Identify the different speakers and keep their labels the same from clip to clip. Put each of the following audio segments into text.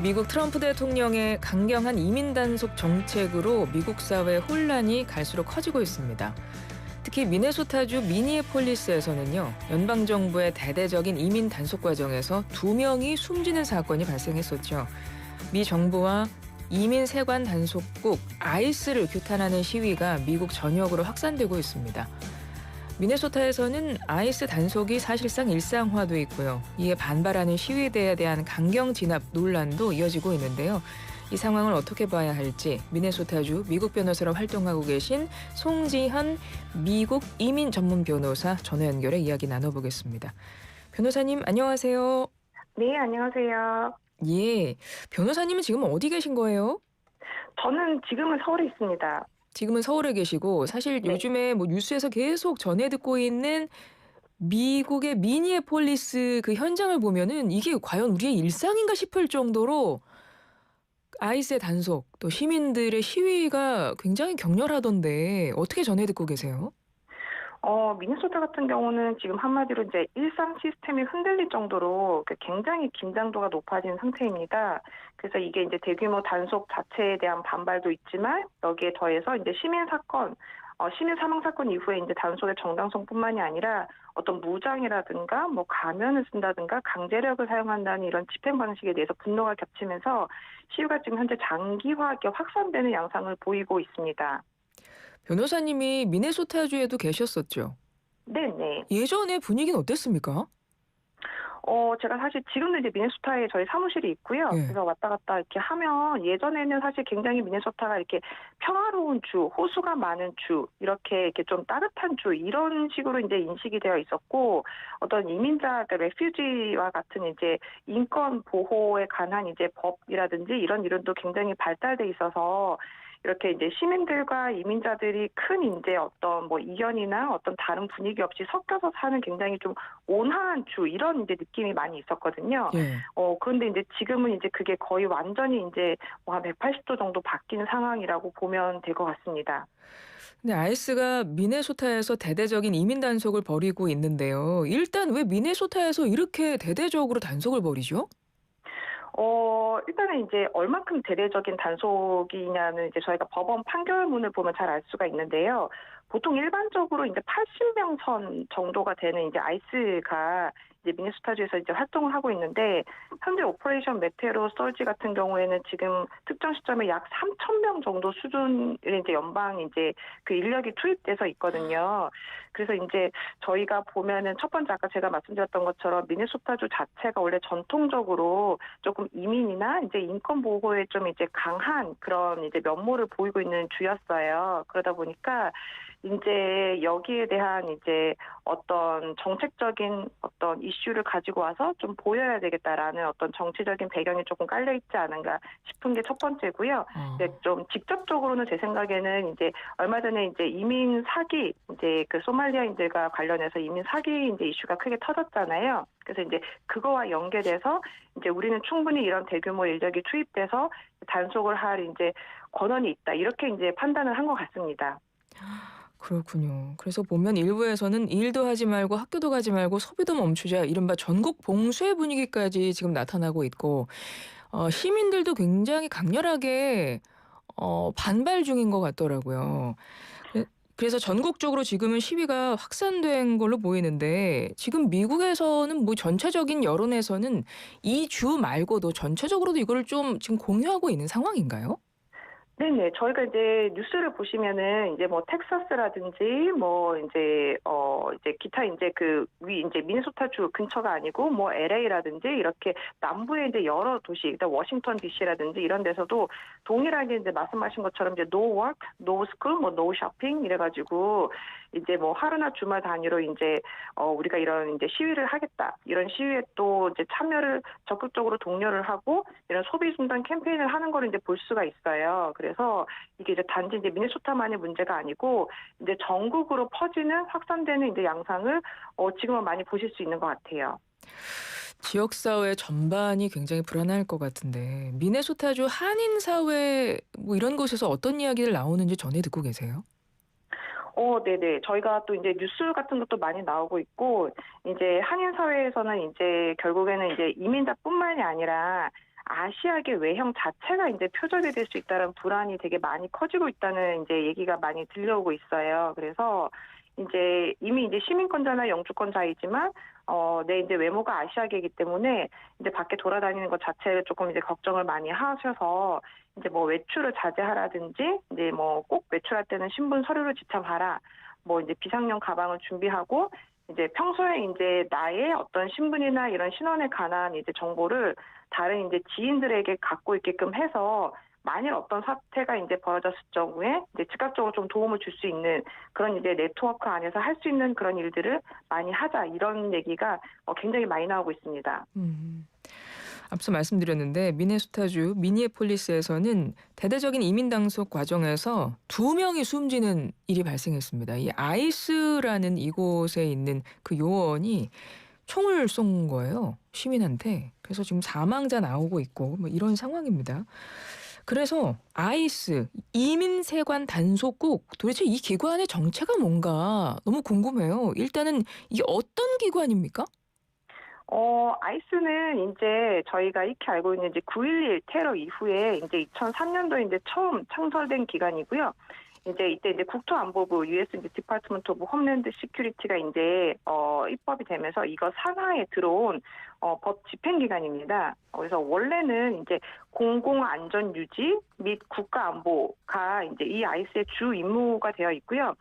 Speaker 1: 미국 트럼프 대통령의 강경한 이민 단속 정책으로 미국 사회 혼란이 갈수록 커지고 있습니다. 특히 미네소타주 미니애폴리스에서는요, 연방정부의 대대적인 이민 단속 과정에서 2명이 숨지는 사건이 발생했었죠. 미 정부와 이민 세관 단속국 아이스를 규탄하는 시위가 미국 전역으로 확산되고 있습니다. 미네소타에서는 아이스 단속이 사실상 일상화돼 있고요. 이에 반발하는 시위대에 대한 강경 진압 논란도 이어지고 있는데요. 이 상황을 어떻게 봐야 할지 미네소타주 미국 변호사로 활동하고 계신 송지현 미국 이민 전문 변호사 전화 연결해 이야기 나눠보겠습니다. 변호사님 안녕하세요.
Speaker 2: 네, 안녕하세요.
Speaker 1: 예, 변호사님은 지금 어디 계신 거예요?
Speaker 2: 저는 지금은 서울에 있습니다.
Speaker 1: 지금은 서울에 계시고 사실
Speaker 2: 네.
Speaker 1: 요즘에 뭐 뉴스에서 계속 전해 듣고 있는 미국의 미니애폴리스 그 현장을 보면은 이게 과연 우리의 일상인가 싶을 정도로 아이스의 단속, 또 시민들의 시위가 굉장히 격렬하던데 어떻게 전해 듣고 계세요?
Speaker 2: 미네소타 같은 경우는 지금 한마디로 이제 일상 시스템이 흔들릴 정도로 굉장히 긴장도가 높아진 상태입니다. 그래서 이게 이제 대규모 단속 자체에 대한 반발도 있지만 여기에 더해서 이제 시민 사망 사건 이후에 이제 단속의 정당성뿐만이 아니라 어떤 무장이라든가 뭐 가면을 쓴다든가 강제력을 사용한다는 이런 집행 방식에 대해서 분노가 겹치면서 시위가 지금 현재 장기화하게 확산되는 양상을 보이고 있습니다.
Speaker 1: 변호사님이 미네소타주에도 계셨었죠.
Speaker 2: 네네.
Speaker 1: 예전에 분위기는 어땠습니까?
Speaker 2: 제가 사실 지금도 이제 미네소타에 저희 사무실이 있고요.
Speaker 1: 예.
Speaker 2: 그래서 왔다 갔다 이렇게 하면 예전에는 사실 굉장히 미네소타가 이렇게 평화로운 주, 호수가 많은 주, 이렇게 좀 따뜻한 주, 이런 식으로 이제 인식이 되어 있었고, 어떤 이민자, 그러니까 레퓨지와 같은 이제 인권 보호에 관한 이제 법이라든지 이런 이론도 굉장히 발달돼 있어서 이렇게 이제 시민들과 이민자들이 큰 이제 어떤 뭐 이견이나 어떤 다른 분위기 없이 섞여서 사는 굉장히 좀 온화한 주 이런 이제 느낌이 많이 있었거든요.
Speaker 1: 예.
Speaker 2: 그런데 이제 지금은 이제 그게 거의 완전히 이제 한 180도 정도 바뀐 상황이라고 보면 될 것 같습니다.
Speaker 1: 근데 아이스가 미네소타에서 대대적인 이민 단속을 벌이고 있는데요. 일단 왜 미네소타에서 이렇게 대대적으로 단속을 벌이죠?
Speaker 2: 일단은 이제 얼만큼 대대적인 단속이냐는 이제 저희가 법원 판결문을 보면 잘 알 수가 있는데요. 보통 일반적으로 이제 80명 선 정도가 되는 이제 아이스가 이제 미네소타주에서 이제 활동을 하고 있는데, 현재 오퍼레이션 메테오 서지 같은 경우에는 지금 특정 시점에 약 3,000명 정도 수준의 이제 연방 이제 그 인력이 투입돼서 있거든요. 그래서 이제 저희가 보면은 첫 번째 아까 제가 말씀드렸던 것처럼 미네소타주 자체가 원래 전통적으로 조금 이민이나 이제 인권 보호에 좀 이제 강한 그런 이제 면모를 보이고 있는 주였어요. 그러다 보니까 이제 여기에 대한 이제 어떤 정책적인 어떤 이슈를 가지고 와서 좀 보여야 되겠다라는 어떤 정치적인 배경이 조금 깔려 있지 않은가 싶은 게 첫 번째고요. 근데 좀 직접적으로는 제 생각에는 이제 얼마 전에 이제 이민 사기 이제 그 소말리아인들과 관련해서 이민 사기 이제 이슈가 크게 터졌잖아요. 그래서 이제 그거와 연계돼서 이제 우리는 충분히 이런 대규모 인력이 투입돼서 단속을 할 이제 권한이 있다, 이렇게 이제 판단을 한 것 같습니다.
Speaker 1: 그렇군요. 그래서 보면 일부에서는 일도 하지 말고 학교도 가지 말고 소비도 멈추자 이른바 전국 봉쇄 분위기까지 지금 나타나고 있고 시민들도 굉장히 강렬하게 반발 중인 것 같더라고요. 그래- 그래서 전국적으로 지금은 시위가 확산된 걸로 보이는데 지금 미국에서는 뭐 전체적인 여론에서는 이 주 말고도 전체적으로도 이거를 좀 지금 공유하고 있는 상황인가요?
Speaker 2: 네네. 저희가 이제 뉴스를 보시면은 이제 뭐 텍사스라든지 뭐 이제 기타 이제 그 위 이제 미네소타주 근처가 아니고 뭐 LA라든지 이렇게 남부의 이제 여러 도시, 일단 워싱턴 DC라든지 이런 데서도 동일하게 이제 말씀하신 것처럼 이제 no work, no school, 뭐 no shopping 이래 가지고 이제 뭐 하루나 주말 단위로 이제 우리가 이런 이제 시위를 하겠다, 이런 시위에 또 이제 참여를 적극적으로 독려를 하고 이런 소비 중단 캠페인을 하는 걸 이제 볼 수가 있어요. 그래서 이게 이제 단지 이제 미네소타만의 문제가 아니고 이제 전국으로 퍼지는 확산되는 이제 양상을 지금은 많이 보실 수 있는 것 같아요.
Speaker 1: 지역사회 전반이 굉장히 불안할 것 같은데 미네소타주 한인사회 뭐 이런 곳에서 어떤 이야기를 나오는지 전해 듣고 계세요?
Speaker 2: 네네. 저희가 또 이제 뉴스 같은 것도 많이 나오고 있고, 이제 한인 사회에서는 이제 결국에는 이제 이민자뿐만이 아니라 아시아계 외형 자체가 이제 표적이 될 수 있다는 불안이 되게 많이 커지고 있다는 이제 얘기가 많이 들려오고 있어요. 그래서 이제 이미 이제 시민권자나 영주권자이지만 내 이제 외모가 아시아계이기 때문에 이제 밖에 돌아다니는 것 자체를 조금 이제 걱정을 많이 하셔서 이제 뭐 외출을 자제하라든지 이제 뭐 꼭 외출할 때는 신분 서류를 지참하라. 뭐 이제 비상용 가방을 준비하고 이제 평소에 이제 나의 어떤 신분이나 이런 신원에 관한 이제 정보를 다른 이제 지인들에게 갖고 있게끔 해서 만일 어떤 사태가 이제 벌어졌을 경우에 이제 즉각적으로 좀 도움을 줄 수 있는 그런 이제 네트워크 안에서 할 수 있는 그런 일들을 많이 하자 이런 얘기가 굉장히 많이 나오고 있습니다.
Speaker 1: 앞서 말씀드렸는데 미네소타주 미니애폴리스에서는 대대적인 이민 당속 과정에서 2명이 숨지는 일이 발생했습니다. 이 아이스라는 이곳에 있는 그 요원이 총을 쏜 거예요. 시민한테. 그래서 지금 사망자 나오고 있고 뭐 이런 상황입니다. 그래서 아이스, 이민세관 단속국, 도대체 이 기관의 정체가 뭔가 너무 궁금해요. 일단은 이게 어떤 기관입니까?
Speaker 2: 아이스는 이제 저희가 익히 알고 있는 이제 9.11 테러 이후에 이제 2003년도에 이제 처음 창설된 기관이고요. 이제 이때 이제 국토안보부 US 이제 디파트먼트 오브 홈랜드 시큐리티가 이제 입법이 되면서 이거 산하에 들어온 법 집행기관입니다. 그래서 원래는 이제 공공안전 유지 및 국가안보가 이제 이 아이스의 주 임무가 되어 있고요.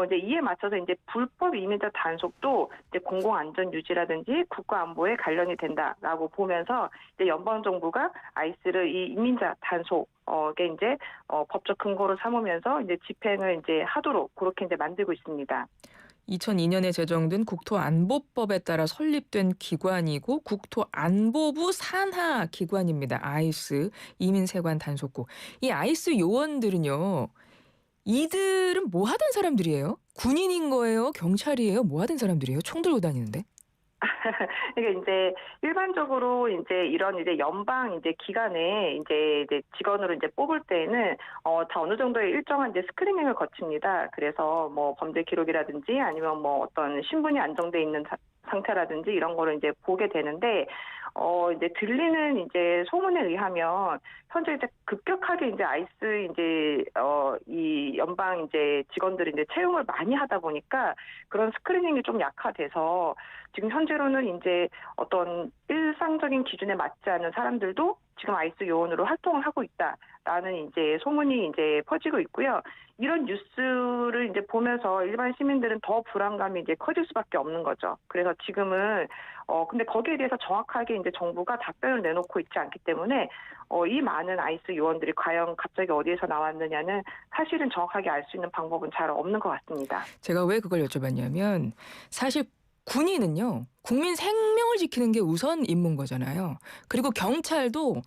Speaker 2: 이제 이에 맞춰서 이제 불법 이민자 단속도 이제 공공안전 유지라든지 국가안보에 관련이 된다라고 보면서 이제 연방 정부가 아이스를 이 이민자 단속에 이제 법적 근거로 삼으면서 이제 집행을 이제 하도록 그렇게 이제 만들고 있습니다.
Speaker 1: 2002년에 제정된 국토안보법에 따라 설립된 기관이고 국토안보부 산하 기관입니다. 아이스, 이민세관 단속국. 이 아이스 요원들은요. 이들은 뭐 하던 사람들이에요? 군인인 거예요? 경찰이에요? 뭐 하던 사람들이에요? 총 들고 다니는데?
Speaker 2: 이게 이제 일반적으로 이제 이런 이제 연방 이제 기관에 이제 직원으로 이제 뽑을 때에는 다 어느 정도의 일정한 이제 스크리닝을 거칩니다. 그래서 뭐 범죄 기록이라든지 아니면 뭐 어떤 신분이 안정돼 있는 상태라든지 이런 거를 이제 보게 되는데 이제 들리는 이제 소문에 의하면 현재 이제 급격하게 이제 아이스 이제 이 연방 이제 직원들이 이제 채용을 많이 하다 보니까 그런 스크리닝이 좀 약화돼서 지금 현재로는 이제 어떤 일상적인 기준에 맞지 않는 사람들도 지금 아이스 요원으로 활동을 하고 있다라는 이제 소문이 이제 퍼지고 있고요. 이런 뉴스를 이제 보면서 일반 시민들은 더 불안감이 이제 커질 수밖에 없는 거죠. 그래서 지금은 근데 거기에 대해서 정확하게 이제 정부가 답변을 내놓고 있지 않기 때문에 이 많은 아이스 요원들이 과연 갑자기 어디에서 나왔느냐는 사실은 정확하게 알 수 있는 방법은 잘 없는 것 같습니다.
Speaker 1: 제가 왜 그걸 여쭤봤냐면 사실 군인은요. 국민 생명을 지키는 게 우선 임무인 거잖아요. 그리고 경찰도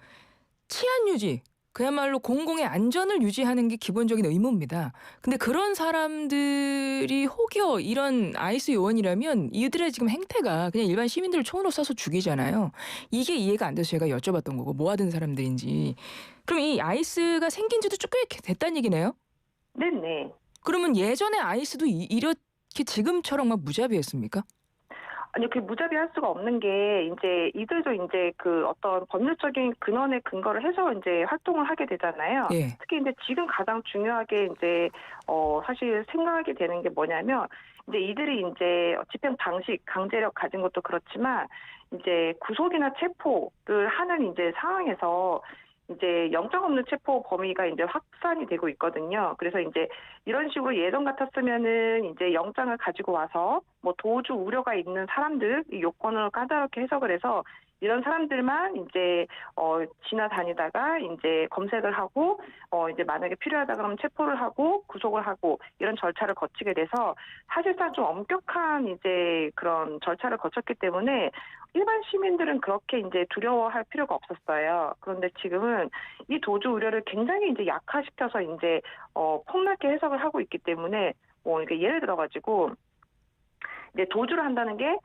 Speaker 1: 치안 유지, 그야말로 공공의 안전을 유지하는 게 기본적인 의무입니다. 근데 그런 사람들이 혹여 이런 아이스 요원이라면 이들의 지금 행태가 그냥 일반 시민들을 총으로 쏴서 죽이잖아요. 이게 이해가 안 돼서 제가 여쭤봤던 거고 뭐 하던 사람들인지. 그럼 이 아이스가 생긴 지도 꽤 됐다는 얘기네요?
Speaker 2: 네네.
Speaker 1: 그러면 예전에 아이스도 이렇게 지금처럼 막 무자비했습니까?
Speaker 2: 아니, 그 무자비할 수가 없는 게, 이제, 이들도 이제 그 어떤 법률적인 근원에 근거를 해서 이제 활동을 하게 되잖아요.
Speaker 1: 예.
Speaker 2: 특히 이제 지금 가장 중요하게 이제, 사실 생각하게 되는 게 뭐냐면, 이제 이들이 이제 집행 방식, 강제력 가진 것도 그렇지만, 이제 구속이나 체포를 하는 이제 상황에서 이제 영장 없는 체포 범위가 이제 확산이 되고 있거든요. 그래서 이제 이런 식으로 예전 같았으면은 이제 영장을 가지고 와서 뭐 도주 우려가 있는 사람들 이 요건을 까다롭게 해석을 해서 이런 사람들만 이제 지나다니다가 이제 검색을 하고 이제 만약에 필요하다 그러면 체포를 하고 구속을 하고 이런 절차를 거치게 돼서 사실상 좀 엄격한 이제 그런 절차를 거쳤기 때문에 일반 시민들은 그렇게 이제 두려워할 필요가 없었어요. 그런데 지금은 이 도주 우려를 굉장히 이제 약화시켜서 이제 폭넓게 해석을 하고 있기 때문에 이게 예를 들어가지고 이제 도주를 한다는 게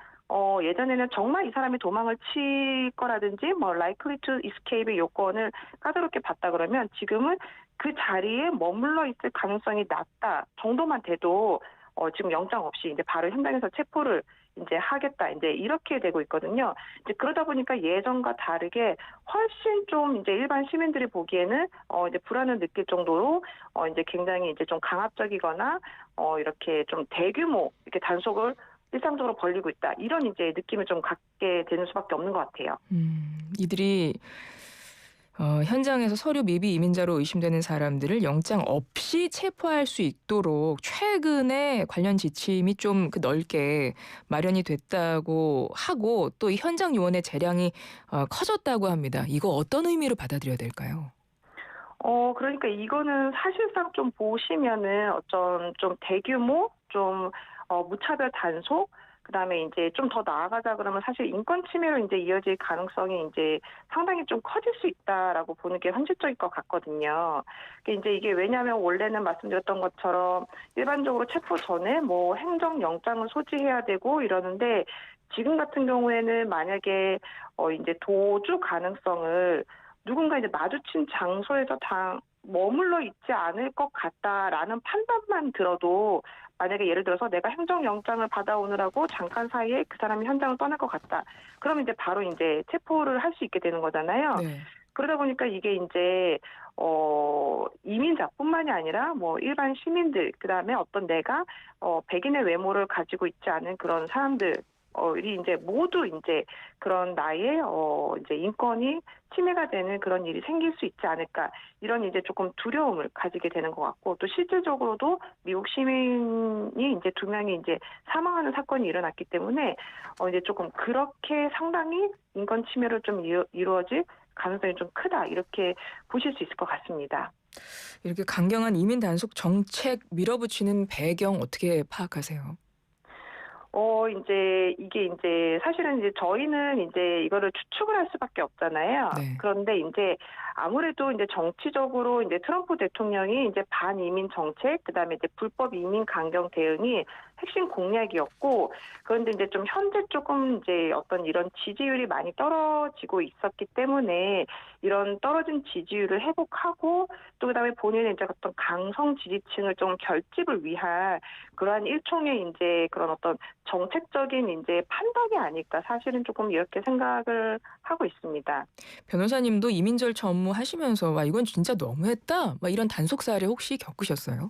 Speaker 2: 예전에는 정말 이 사람이 도망을 칠 거라든지 뭐 likely to escape의 요건을 까다롭게 봤다 그러면 지금은 그 자리에 머물러 있을 가능성이 낮다 정도만 돼도 지금 영장 없이 이제 바로 현장에서 체포를 이제 하겠다 이제 이렇게 되고 있거든요. 이제 그러다 보니까 예전과 다르게 훨씬 좀 이제 일반 시민들이 보기에는 이제 불안을 느낄 정도로 이제 굉장히 이제 좀 강압적이거나 이렇게 좀 대규모 이렇게 단속을 일상적으로 벌이고 있다. 이런 이제 느낌을 좀 갖게 되는 수밖에 없는 것 같아요.
Speaker 1: 이들이 현장에서 서류 미비 이민자로 의심되는 사람들을 영장 없이 체포할 수 있도록 최근에 관련 지침이 좀 넓게 마련이 됐다고 하고 또 이 현장 요원의 재량이 커졌다고 합니다. 이거 어떤 의미로 받아들여야 될까요?
Speaker 2: 그러니까 이거는 사실상 좀 보시면은 어떤 좀 대규모 좀 무차별 단속 그다음에 이제 좀 더 나아가자 그러면 사실 인권 침해로 이제 이어질 가능성이 이제 상당히 좀 커질 수 있다라고 보는 게 현실적일 것 같거든요. 이제 이게 왜냐하면 원래는 말씀드렸던 것처럼 일반적으로 체포 전에 뭐 행정 영장을 소지해야 되고 이러는데 지금 같은 경우에는 만약에 이제 도주 가능성을 누군가 이제 마주친 장소에서 머물러 있지 않을 것 같다라는 판단만 들어도 만약에 예를 들어서 내가 행정영장을 받아오느라고 잠깐 사이에 그 사람이 현장을 떠날 것 같다. 그러면 이제 바로 이제 체포를 할 수 있게 되는 거잖아요.
Speaker 1: 네.
Speaker 2: 그러다 보니까 이게 이제 이민자뿐만이 아니라 뭐 일반 시민들 그다음에 어떤 내가 백인의 외모를 가지고 있지 않은 그런 사람들 이 이제 모두 이제 그런 나의 이제 인권이 침해가 되는 그런 일이 생길 수 있지 않을까 이런 이제 조금 두려움을 가지게 되는 것 같고 또 실질적으로도 미국 시민이 이제 2명이 이제 사망하는 사건이 일어났기 때문에 이제 조금 그렇게 상당히 인권 침해로 좀 이루어질 가능성이 좀 크다 이렇게 보실 수 있을 것 같습니다.
Speaker 1: 이렇게 강경한 이민 단속 정책 밀어붙이는 배경 어떻게 파악하세요?
Speaker 2: 이제 이게 이제 사실은 이제 저희는 이제 이거를 추측을 할 수밖에 없잖아요.
Speaker 1: 네.
Speaker 2: 그런데 이제 아무래도 이제 정치적으로 이제 트럼프 대통령이 이제 반이민 정책, 그다음에 이제 불법 이민 강경 대응이 핵심 공약이었고, 그런데 이제 좀 현재 조금 이제 어떤 이런 지지율이 많이 떨어지고 있었기 때문에 이런 떨어진 지지율을 회복하고 또 그다음에 본인의 이제 어떤 강성 지지층을 좀 결집을 위한 그러한 일종의 이제 그런 어떤 정책적인 이제 판단이 아닐까 사실은 조금 이렇게 생각을 하고 있습니다.
Speaker 1: 변호사님도 이민 절차 업무 하시면서 와 이건 진짜 너무했다. 막 이런 단속 사례 혹시 겪으셨어요?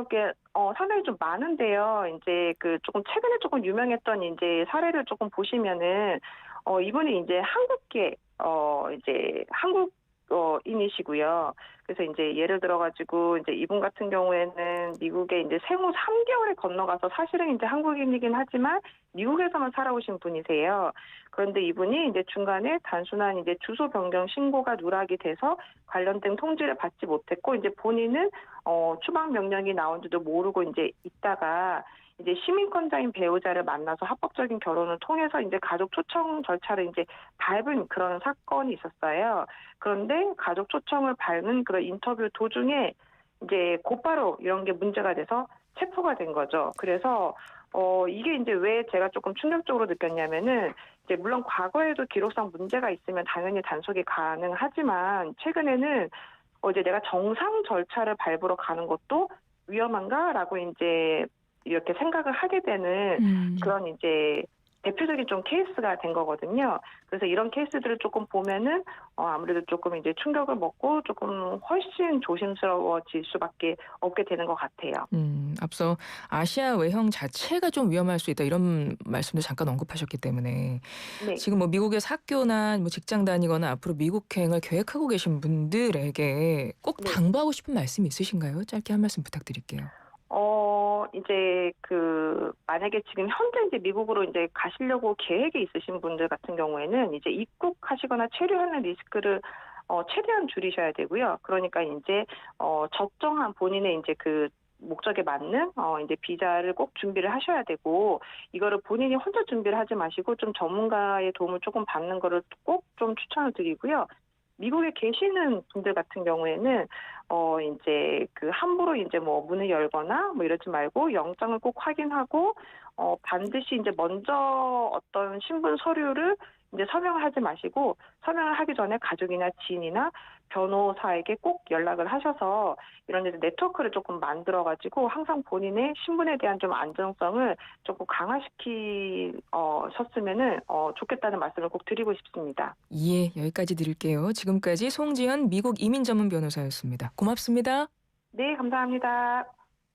Speaker 2: 이게 상당히 좀 많은데요. 이제 그 조금 최근에 조금 유명했던 이제 사례를 조금 보시면은 이분이 이제 한국계 이제 한국 인이시고요. 그래서 이제 예를 들어 가지고 이제 이분 같은 경우에는 미국에 이제 생후 3개월에 건너가서 사실은 이제 한국인이긴 하지만 미국에서만 살아오신 분이세요. 그런데 이분이 이제 중간에 단순한 이제 주소 변경 신고가 누락이 돼서 관련된 통지를 받지 못했고 이제 본인은 추방 명령이 나온지도 모르고 이제 있다가 이제 시민권자인 배우자를 만나서 합법적인 결혼을 통해서 이제 가족 초청 절차를 이제 밟은 그런 사건이 있었어요. 그런데 가족 초청을 밟은 그런 인터뷰 도중에 이제 곧바로 이런 게 문제가 돼서 체포가 된 거죠. 그래서 이게 이제 왜 제가 조금 충격적으로 느꼈냐면은 이제 물론 과거에도 기록상 문제가 있으면 당연히 단속이 가능하지만 최근에는 이제 내가 정상 절차를 밟으러 가는 것도 위험한가라고 이제 이렇게 생각을 하게 되는 그런 이제 대표적인 좀 케이스가 된 거거든요. 그래서 이런 케이스들을 조금 보면은 아무래도 조금 이제 충격을 먹고 조금 훨씬 조심스러워질 수밖에 없게 되는 것 같아요.
Speaker 1: 앞서 아시아 외형 자체가 좀 위험할 수 있다 이런 말씀도 잠깐 언급하셨기 때문에
Speaker 2: 네.
Speaker 1: 지금 뭐 미국에서 학교나 뭐 직장 다니거나 앞으로 미국행을 계획하고 계신 분들에게 꼭
Speaker 2: 네.
Speaker 1: 당부하고 싶은 말씀 있으신가요? 짧게 한 말씀 부탁드릴게요.
Speaker 2: 이제 만약에 지금 현재 이제 미국으로 이제 가시려고 계획이 있으신 분들 같은 경우에는 이제 입국하시거나 체류하는 리스크를 최대한 줄이셔야 되고요. 그러니까 이제 적정한 본인의 이제 그 목적에 맞는 이제 비자를 꼭 준비를 하셔야 되고 이거를 본인이 혼자 준비를 하지 마시고 좀 전문가의 도움을 조금 받는 거를 꼭 좀 추천을 드리고요. 미국에 계시는 분들 같은 경우에는 이제 함부로 이제 뭐 문을 열거나 뭐 이러지 말고 영장을 꼭 확인하고 반드시 이제 먼저 어떤 신분 서류를 이제 서명을 하지 마시고 서명을 하기 전에 가족이나 지인이나 변호사에게 꼭 연락을 하셔서 이런 이제 네트워크를 조금 만들어가지고 항상 본인의 신분에 대한 좀 안정성을 조금 강화시키셨으면은 좋겠다는 말씀을 꼭 드리고 싶습니다.
Speaker 1: 예, 여기까지 드릴게요. 지금까지 송지연 미국 이민 전문 변호사였습니다. 고맙습니다.
Speaker 2: 네, 감사합니다.